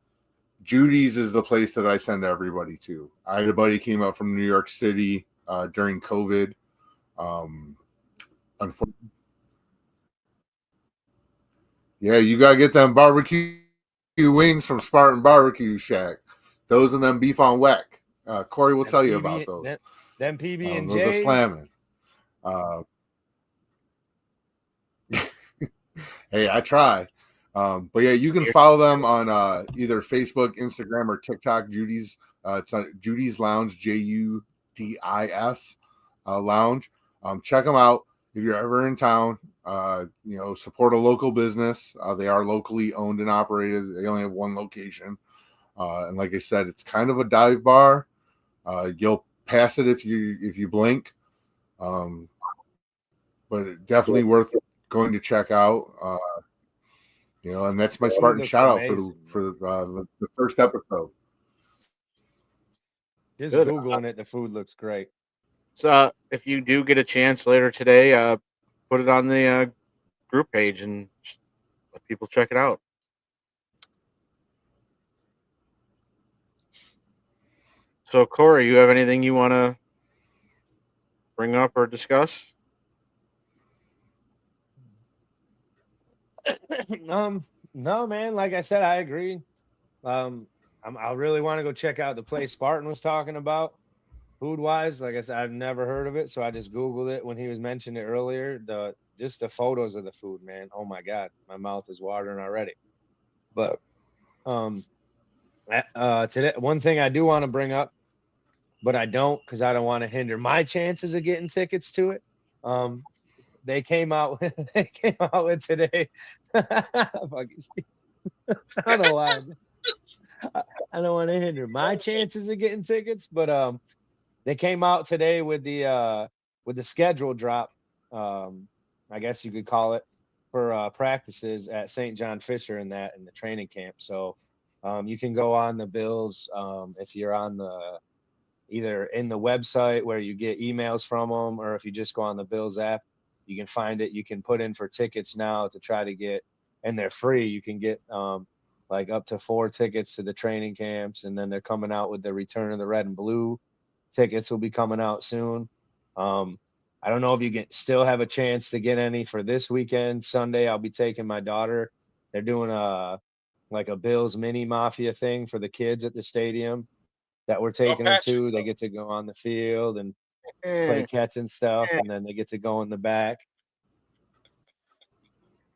Judy's is the place that I send everybody to. I had a buddy came up from New York City during COVID. Unfortunately, yeah, you gotta get them barbecue wings from Spartan Barbecue Shack. Those and them beef on whack. Corey will tell you about those. Them PB and those are slamming. Hey, I try. But yeah, you can follow them on either Facebook, Instagram, or TikTok. Judy's Judy's Lounge, JUDIS Lounge. Check them out if you're ever in town. Support a local business. They are locally owned and operated. They only have one location, and like I said, it's kind of a dive bar. You'll pass it if you blink, but definitely worth going to check out. And that's my Spartan shout out for the first episode. Just Googling it, the food looks great. So if you do get a chance later today, put it on the group page and let people check it out. So Corey, you have anything you want to bring up or discuss? No, man. Like I said, I agree. I really want to go check out the place Spartan was talking about, food wise. Like I said, I've never heard of it, so I just Googled it when he was mentioning it earlier. Just the photos of the food, man. Oh my God, my mouth is watering already. But today, one thing I do want to bring up, but I don't, because I don't want to hinder my chances of getting tickets to it. They came out with today. Fuck you, Steve. I don't know why. I don't want to hinder my chances of getting tickets, but They came out today with the schedule drop. I guess you could call it, for practices at St. John Fisher in the training camp. So you can go on the Bills if you're on the either in the website where you get emails from them, or if you just go on the Bills app, you can find it. You can put in for tickets now to try to get, and they're free. You can get like up to 4 tickets to the training camps, and then they're coming out with the Return of the Red and Blue tickets will be coming out soon. I don't know if you still have a chance to get any for this weekend. Sunday, I'll be taking my daughter. They're doing like a Bills mini mafia thing for the kids at the stadium that we're taking her Patrick, to. They get to go on the field and play catch and stuff, and then they get to go in the back.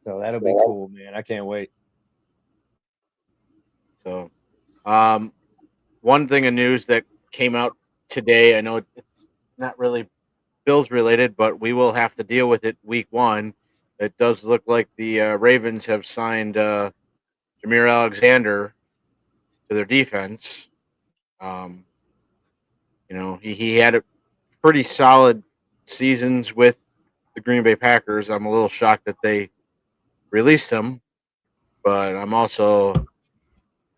So that'll be cool, man. I can't wait. So, one thing of news that came out today, I know it's not really Bills related, but we will have to deal with it week 1. It does look like the Ravens have signed Jameer Alexander to their defense. He had a pretty solid seasons with the Green Bay Packers. I'm a little shocked that they released him, but I'm also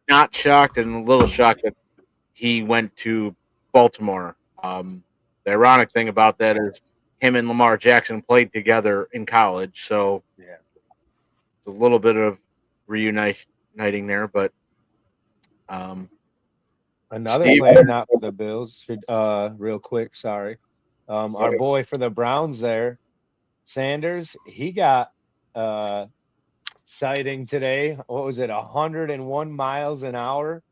not shocked and a little shocked that he went to Baltimore. The ironic thing about that is him and Lamar Jackson played together in college, so Yeah. it's a little bit of reuniting there. But Another Steve, player not for the Bills. Real quick, sorry. Our boy for the Browns there, Sanders, he got sighting today. What was it? 101 miles an hour.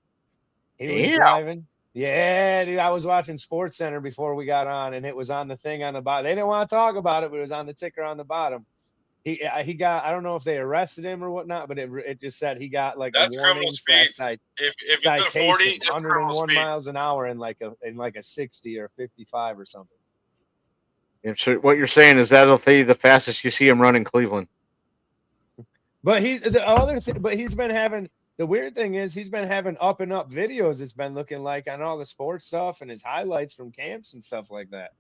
He was damn, driving. Yeah, dude. I was watching Sports Center before we got on, and it was on the thing on the bottom. They didn't want to talk about it, but it was on the ticker on the bottom. He got. I don't know if they arrested him or whatnot, but it just said he got like a that's criminal warning speed. / If it's a citation, 40, it's criminal 101 speed. miles an hour in like a 60 or 55 or something. and so what you're saying is that'll be the fastest you see him run in Cleveland. But he's been having, the weird thing is he's been having up and up videos. It's been looking like on all the sports stuff and his highlights from camps and stuff like that.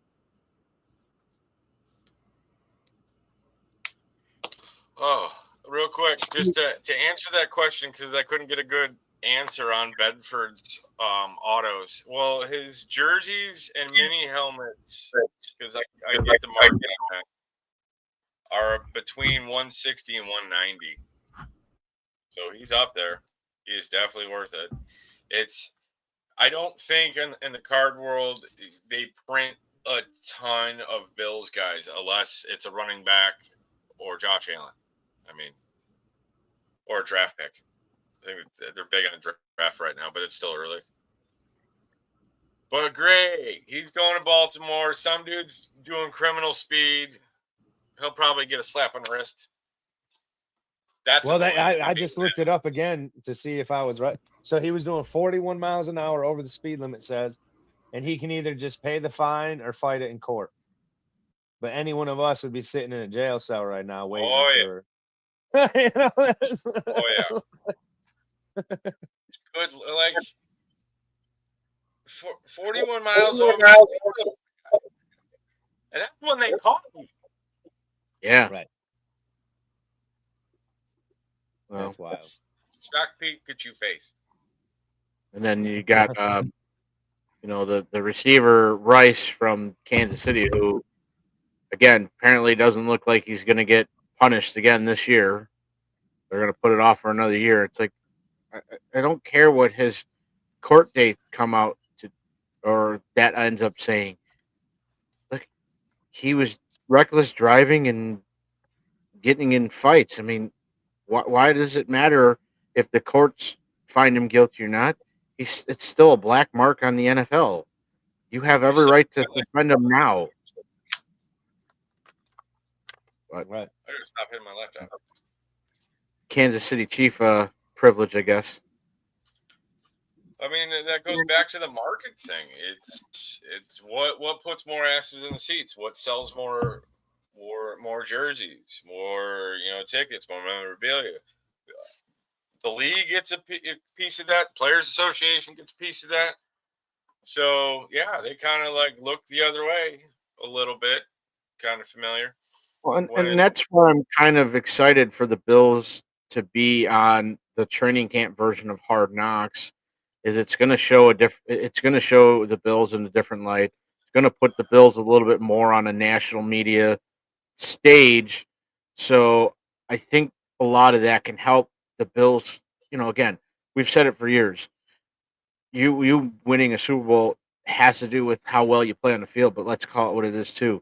Oh, real quick, just to answer that question, because I couldn't get a good answer on Bedford's autos. Well, his jerseys and mini helmets, because I get the market on that, are between 160 and 190. So he's up there. He is definitely worth it. I don't think in the card world they print a ton of Bills guys unless it's a running back or Josh Allen. I mean, or a draft pick. I think they're big on draft right now, but it's still early. But great, he's going to Baltimore. Some dude's doing criminal speed. He'll probably get a slap on the wrist. That's well. I just looked it up again to see if I was right. So he was doing 41 miles an hour over the speed limit, says, and he can either just pay the fine or fight it in court. But any one of us would be sitting in a jail cell right now waiting for. Oh yeah. Good, like 41 miles over, and that's when they caught me. Yeah, Right. well, That's wild. Shock Pikachu face. and then you got the receiver Rice from Kansas City, who again apparently doesn't look like he's going to get punished again this year. They're going to put it off for another year. It's like I don't care what his court date come out to, or that ends up saying. Look, he was reckless driving and getting in fights. I mean, why does it matter if the courts find him guilty or not? It's still a black mark on the NFL. You have every right to suspend him now. But Right. I gotta stop hitting my laptop. Kansas City Chief privilege, I guess. I mean, that goes back to the market thing. It's what puts more asses in the seats. What sells more jerseys, more tickets, more memorabilia. The league gets a piece of that. Players Association gets a piece of that. So yeah, they kind of like look the other way a little bit, kind of familiar. Well, and When that's why I'm kind of excited for the Bills to be on the training camp version of Hard Knocks. Is it's going to show it's going to show the Bills in a different light. It's going to put the Bills a little bit more on a national media stage. So I think a lot of that can help the Bills. Again, we've said it for years. You winning a Super Bowl has to do with how well you play on the field, but let's call it what it is too.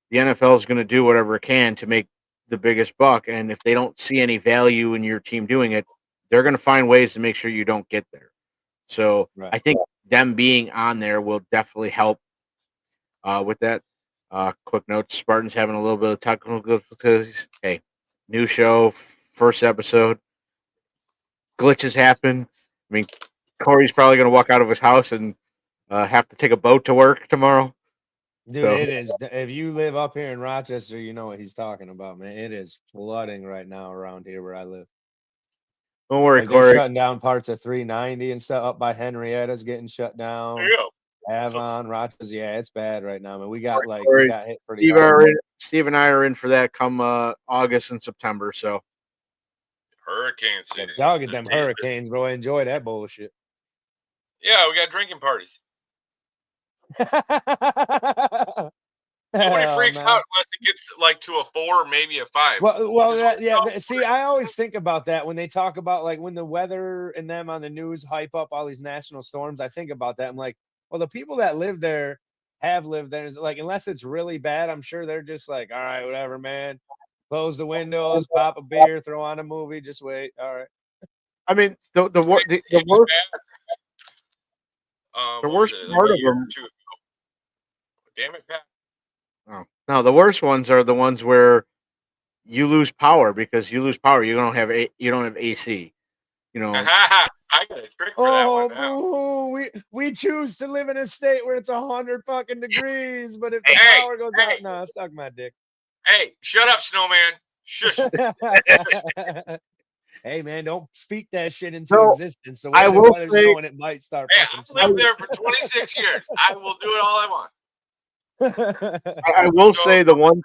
The NFL is going to do whatever it can to make the biggest buck, and if they don't see any value in your team doing it, they're going to find ways to make sure you don't get there. So Right. I think them being on there will definitely help with that. Quick note: Spartan's having a little bit of technical difficulties. Hey, new show, first episode. Glitches happen. I mean, Corey's probably going to walk out of his house and have to take a boat to work tomorrow. Dude, So- it is. If you live up here in Rochester, you know what he's talking about, man. It is flooding right now around here where I live. Don't worry, Like they're Corey. shutting down parts of 390 and stuff up by Henrietta's getting shut down. there you go. Avon, Rochester, yeah, it's bad right now, man. We got Corey, hit pretty hard. Steve and I are in for that come August and September. So Hurricane season. Y'all get them hurricanes, bro. Enjoy that bullshit. Yeah, we got drinking parties. Nobody Hell, freaks man. out unless it gets like to a 4 or maybe a 5. Well, It's yeah. always See, I always think about that when they talk about like when the weather and them on the news hype up all these national storms. I think about that. I'm like, well, the people that live there have lived there. Like, unless it's really bad, I'm sure they're just like, all right, whatever, man. Close the windows, pop a beer, throw on a movie, just wait. All right. I mean, the It was worst bad. the What worst was it, part a of year or them. 2 ago? Damn it, Pat. Oh, no, the worst ones are the ones where you lose power because you lose power. You don't have AC. You know, I got a trick for that Oh, one now. boo! We choose to live in a state where it's 100 fucking degrees, but if the Hey, power goes hey. out, nah, suck my dick. Hey, shut up, snowman. Shush. Hey, man, don't speak that shit into So, existence. So I when the will weather's say- going, it might start Hey, fucking I've lived snowing. there for 26 years. I will do it all I want. I will So- say the one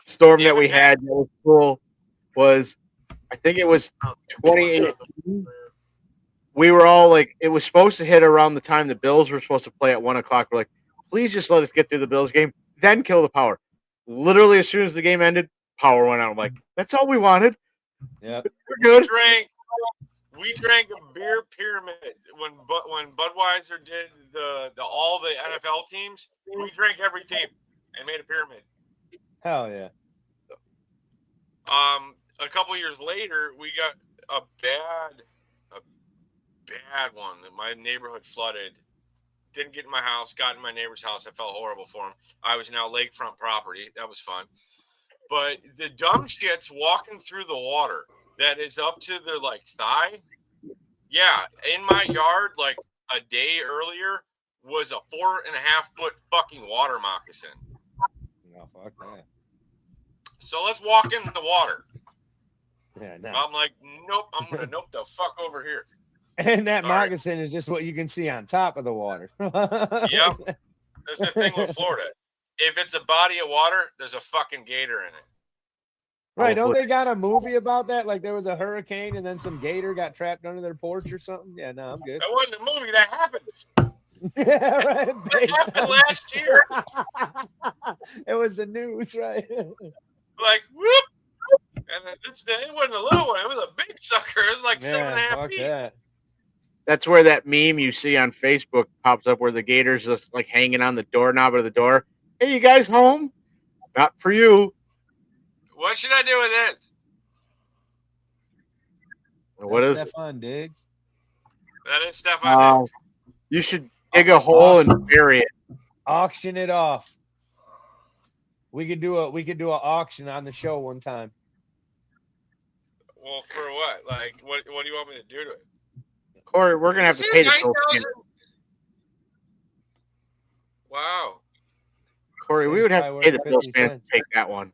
storm Damn that we it, Pat. had that was cool was, I think it was 2018. We were all like, it was supposed to hit around the time the Bills were supposed to play at 1 o'clock. We're like, please just let us get through the Bills game, then kill the power. Literally, as soon as the game ended, power went out. I'm like, that's all we wanted. Yep. We're good. We drank a beer pyramid when Budweiser did the all the NFL teams. We drank every team and made a pyramid. Hell yeah. A couple years later, we got a bad one. My neighborhood flooded. Didn't get in my house. Got in my neighbor's house. I felt horrible for him. I was now lakefront property. That was fun. But the dumb shits walking through the water that is up to their like thigh. Yeah, in my yard, like a day earlier, was a 4.5-foot fucking water moccasin. No, fuck that. So let's walk in the water. Yeah, no. I'm like, nope, I'm gonna nope the fuck over here. And that All right. moccasin is just what you can see on top of the water. Yep. That's the thing with Florida. If it's a body of water, there's a fucking gator in it. Right, Oh, don't they got a movie about that? Like there was a hurricane and then some gator got trapped under their porch or something? Yeah, no, I'm good. That wasn't a movie. That happened. Yeah, right. That based happened on- last year. It was the news, right? Like, whoop. And it wasn't a little one. It was a big sucker. It was like 7.5 fuck feet. that. That's where that meme you see on Facebook pops up where the gator's just like hanging on the doorknob of the door. Hey, you guys home? Not for you. What should I do with this? What is it? Stefan Diggs? That is stuff I did. You should dig a hole and bury it. Auction it off. We could do a auction on the show one time. Well, for what? Like, what do you want me to do to it? Corey, we're gonna have to Is pay it the bill. 9,000? Wow. Corey, we would have to pay the Bills fans to take that one.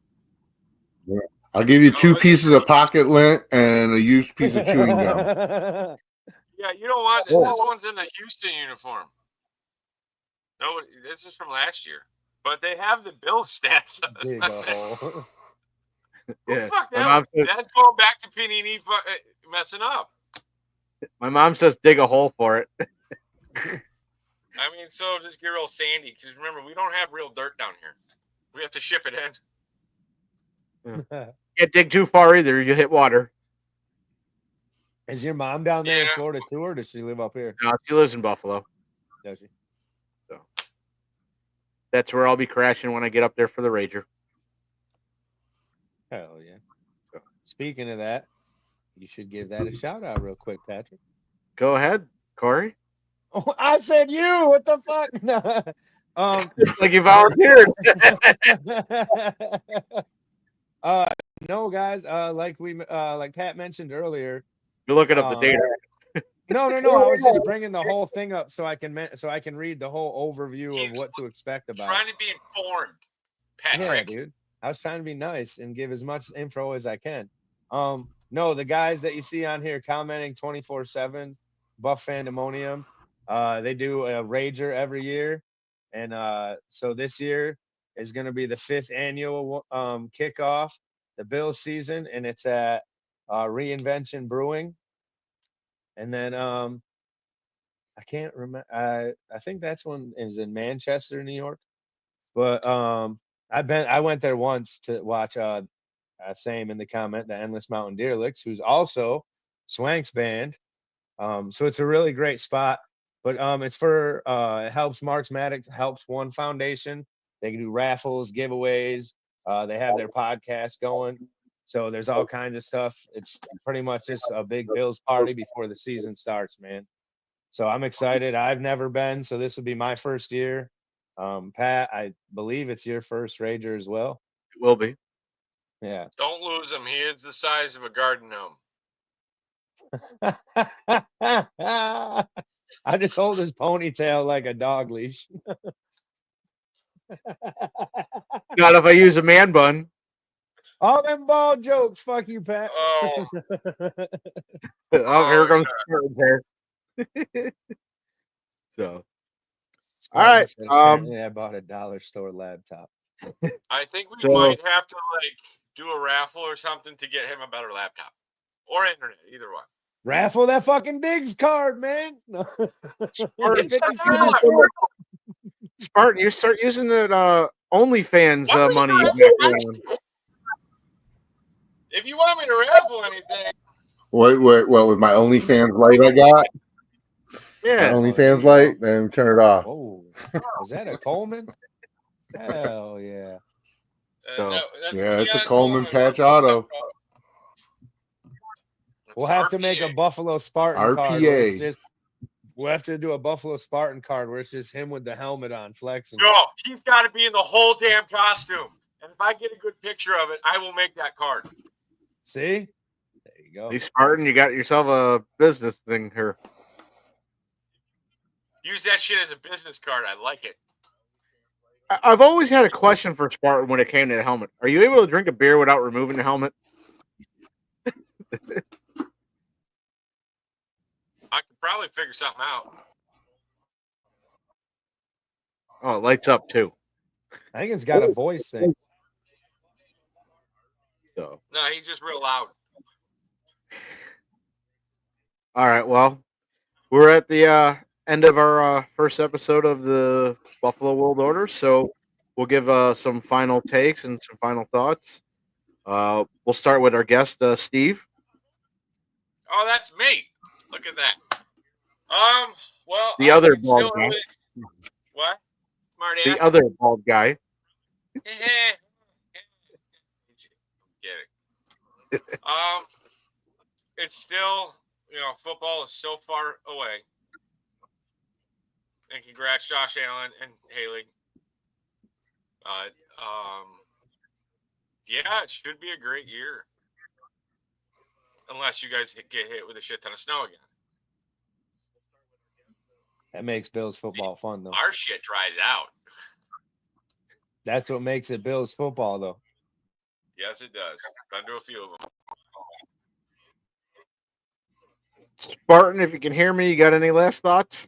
I'll give you 2 pieces of pocket lint and a used piece of chewing gum. Yeah, you don't want this. Whoa. This one's in a Houston uniform. No, this is from last year. But they have the Bills stats. Dig a hole. Yeah. Fuck My that. mom says, That's going back to Panini messing up. dig a hole for it. I mean, so just get real sandy. Because remember, we don't have real dirt down here. We have to ship it in. Can't dig too far either. You hit water. Is your mom down there in Yeah. Florida too, or does she live up here? No, she lives in Buffalo. Does she? That's where I'll be crashing when I get up there for the Rager. Hell yeah. Speaking of that, you should give that a shout out real quick, Patrick. Go ahead, Corey. Oh, I said you. What the fuck? Like you volunteered. No, guys. Like Pat mentioned earlier. You're looking up the data. No. I was just bringing the whole thing up so I can read the whole overview of what to expect about. Trying to be informed, Patrick. Yeah, dude. I was trying to be nice and give as much info as I can. No, the guys that you see on here commenting 24/7, Buff Fandemonium, they do a Rager every year, and so this year is going to be the 5th annual kickoff, the Bills season, and it's at Reinvention Brewing. And then I can't remember. I think that's one is in Manchester, New York. But I went there once to watch same in the comment, the Endless Mountain Deer Licks, who's also Swank's band. So it's a really great spot. But it's for it helps Marks Maddox, helps One Foundation. They can do raffles, giveaways. They have their podcast going. So there's all kinds of stuff. It's pretty much just a big Bills party before the season starts, man. So I'm excited. I've never been, so this will be my first year. Pat, I believe it's your first Rager as well. It will be. Yeah. Don't lose him. He is the size of a garden gnome. I just hold his ponytail like a dog leash. Not if I use a man bun. All them bald jokes. Fuck you, Pat. Oh, Oh, here comes Spartan's hair. So, all right. Apparently I bought a dollar store laptop. I think we So- might have to do a raffle or something to get him a better laptop or internet, either one. Raffle that fucking Diggs card, man. Spartan, 50 cents. Spartan, you start using that OnlyFans Why would money you you got raffle? going. If you want me to raffle anything, What with my OnlyFans light I got? My Yeah. OnlyFans light, then turn it off. Oh, is that a Coleman? Hell yeah. So- Yeah, it's a Coleman Patch Auto. We'll have to make a Buffalo Spartan card. where it's RPA. just- we'll have to do a Buffalo Spartan card where it's just him with the helmet on flexing. No, he's got to be in the whole damn costume. And if I get a good picture of it, I will make that card. See? There you go. Hey, Spartan, you got yourself a business thing here. Use that shit as a business card. I like it. I've always had a question for Spartan when it came to the helmet. Are you able to drink a beer without removing the helmet? I could probably figure something out. Oh, it lights up too. I think it's got a voice thing. So, No, he's just real loud. all right. Well, we're at the end of our first episode of the Buffalo World Order, so we'll give some final takes and some final thoughts. We'll start with our guest, Steve. Oh, that's me. Look at that. Well, The I other would bald still guy. really- What? Smart The ass. other bald guy. Get it. It's still, football is so far away. And congrats, Josh Allen and Haley. Yeah, it should be a great year. Unless you guys get hit with a shit ton of snow again. That makes Bills football fun, though. Our shit dries out. That's what makes it Bills football, though. Yes, it does. Been to a few of them. Spartan, if you can hear me, you got any last thoughts?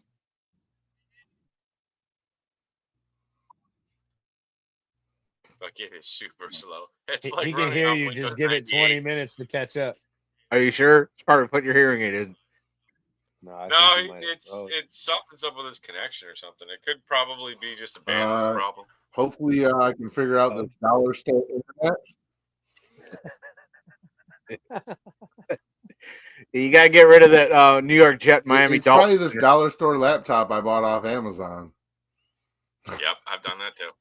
it is super slow. It's He like can running hear off you. Windows Just give it 20 98. minutes to catch up. Are you sure? It's probably put your hearing aid in. No, I No, think he might have it's froze. something's up with his connection or something. It could probably be just a bandwidth problem. Hopefully, I can figure out the dollar store internet. You gotta get rid of that New York Jet Miami It's probably Dolphins. this dollar store laptop I bought off Amazon. Yep, I've done that too.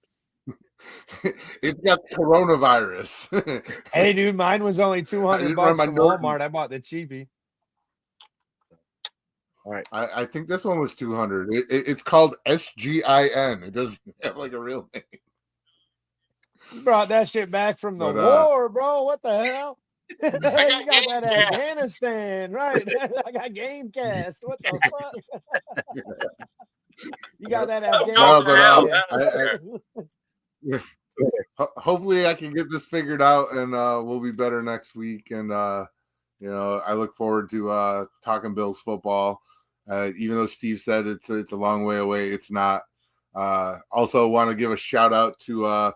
It's got coronavirus. Hey, dude, mine was only $200 didn't run my from Norton. Walmart. I bought the cheapie. All right. I think this one was 200. It's called SGIN. It doesn't have like a real name. You brought that shit back from the But, war, bro. What the hell? You got that Gamecast. Afghanistan, right? I got Gamecast. What the fuck? You got that No, Afghanistan. but, hopefully I can get this figured out and we'll be better next week. And I look forward to talking Bills football. Even though Steve said it's a long way away, it's not. Also want to give a shout out to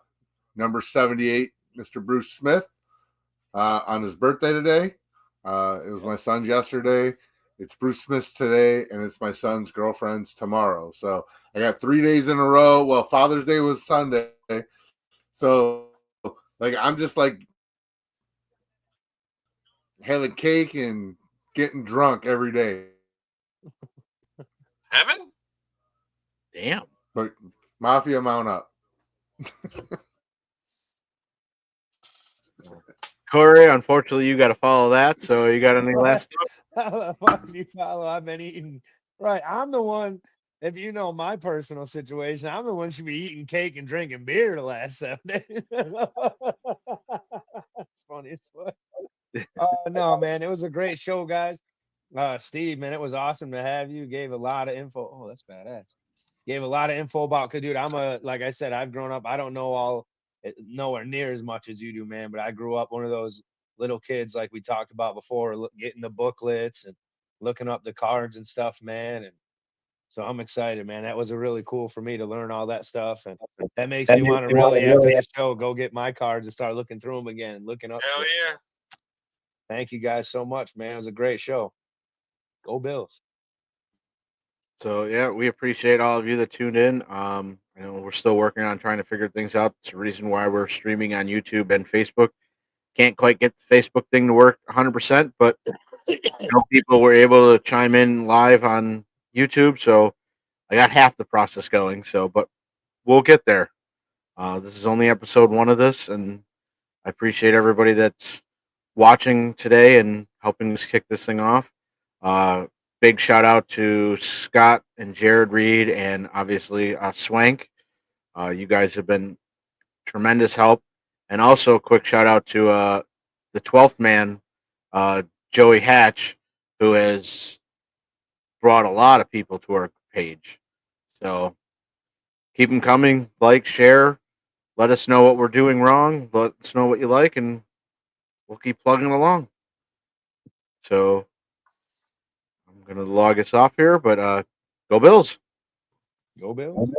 number 78, Mr. Bruce Smith, on his birthday today. It was my son's yesterday. It's Bruce Smith's today, and it's my son's girlfriend's tomorrow. So I got 3 days in a row. Well, Father's Day was Sunday. So, like, I'm just, like, having cake and getting drunk every day. Heaven? Damn. But Mafia mount up. Corey, unfortunately, you got to follow that. So you got any last? You follow? I've been eating. Right, I'm the one. If you know my personal situation, I'm the one who should be eating cake and drinking beer the last 7 days. It's funny as fuck. No, man, it was a great show, guys. Steve, man, it was awesome to have you. Gave a lot of info. Oh, that's badass. Gave a lot of info about. Cause, dude, like I said, I've grown up. I don't know nowhere near as much as you do, man. But I grew up one of those little kids, like we talked about before, getting the booklets and looking up the cards and stuff, man. And so I'm excited, man. That was really cool for me to learn all that stuff, and that makes me want to really, after the show, go get my cards and start looking through them again and looking up. Hell shit. yeah. Thank you guys so much, man. It was a great show. Go Bills. So yeah, we appreciate all of you that tuned in. We're still working on trying to figure things out. It's the reason why we're streaming on YouTube and Facebook. Can't quite get the Facebook thing to work 100%, but people were able to chime in live on YouTube, so I got half the process going. So, but we'll get there. This is only episode 1 of this, and I appreciate everybody that's watching today and helping us kick this thing off. Big shout out to Scott and Jared Reed, and obviously Swank. You guys have been tremendous help. And also, quick shout out to the 12th man, Joey Hatch, who has brought a lot of people to our page. So keep them coming. Like, share. Let us know what we're doing wrong. Let us know what you like, and we'll keep plugging along. So I'm going to log us off here, but go Bills. Go Bills.